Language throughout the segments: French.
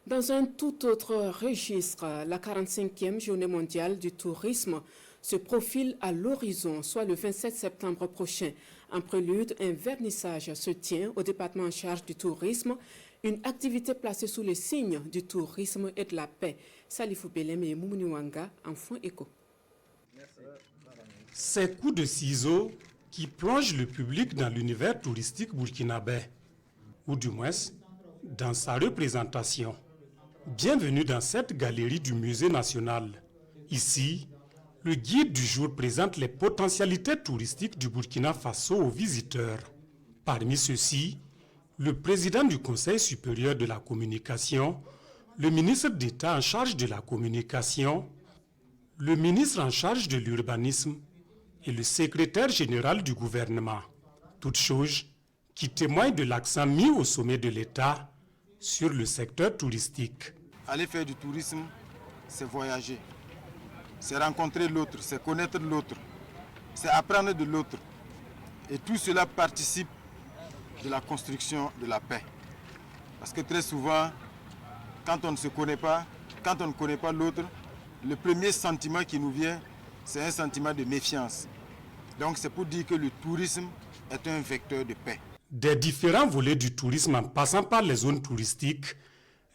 Dans un tout autre registre, la 45e journée mondiale du tourisme se profile à l'horizon, soit le 27 septembre prochain. En prélude, un vernissage se tient au département en charge du tourisme, une activité placée sous le signe du tourisme et de la paix. Salifou Belem et Moumouni Wanga en font écho. Ces coups de ciseaux qui plongent le public dans l'univers touristique burkinabé, ou du moins dans sa représentation. Bienvenue dans cette galerie du Musée national. Ici, le guide du jour présente les potentialités touristiques du Burkina Faso aux visiteurs. Parmi ceux-ci, le président du Conseil supérieur de la communication, le ministre d'État en charge de la communication, le ministre en charge de l'urbanisme et le secrétaire général du gouvernement. Toutes choses qui témoignent de l'accent mis au sommet de l'État sur le secteur touristique. Aller faire du tourisme, c'est voyager, c'est rencontrer l'autre, c'est connaître l'autre, c'est apprendre de l'autre. Et tout cela participe de la construction de la paix. Parce que très souvent, quand on ne se connaît pas, quand on ne connaît pas l'autre, le premier sentiment qui nous vient, c'est un sentiment de méfiance. Donc c'est pour dire que le tourisme est un vecteur de paix. Des différents volets du tourisme en passant par les zones touristiques,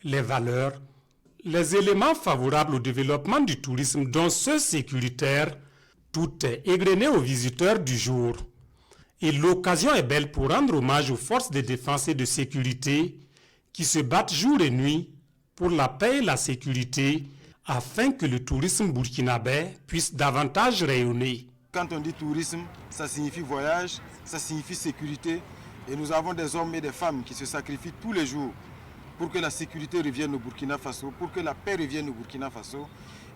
les valeurs, les éléments favorables au développement du tourisme dont ceux sécuritaires, tout est égrené aux visiteurs du jour. Et l'occasion est belle pour rendre hommage aux forces de défense et de sécurité qui se battent jour et nuit pour la paix et la sécurité afin que le tourisme burkinabé puisse davantage rayonner. Quand on dit tourisme, ça signifie voyage, ça signifie sécurité. Et nous avons des hommes et des femmes qui se sacrifient tous les jours pour que la sécurité revienne au Burkina Faso, pour que la paix revienne au Burkina Faso.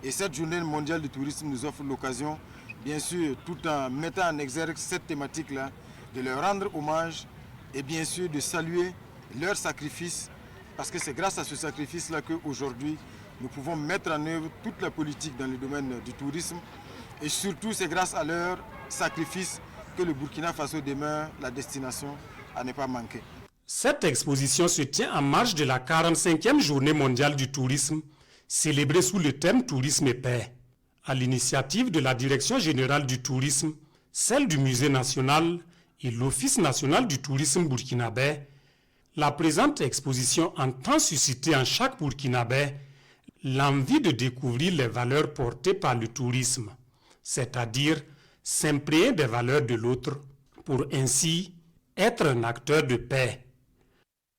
Et cette journée mondiale du tourisme nous offre l'occasion, bien sûr, tout en mettant en exergue cette thématique-là, de leur rendre hommage et bien sûr de saluer leur sacrifice, parce que c'est grâce à ce sacrifice-là qu'aujourd'hui, nous pouvons mettre en œuvre toute la politique dans le domaine du tourisme. Et surtout, c'est grâce à leur sacrifice que le Burkina Faso demeure la destination à ne pas manquer. Cette exposition se tient en marge de la 45e journée mondiale du tourisme, célébrée sous le thème Tourisme et paix. À l'initiative de la Direction générale du tourisme, celle du Musée national et l'Office national du tourisme burkinabé, la présente exposition entend susciter en chaque Burkinabé l'envie de découvrir les valeurs portées par le tourisme, c'est-à-dire s'imprégner des valeurs de l'autre pour ainsi être un acteur de paix.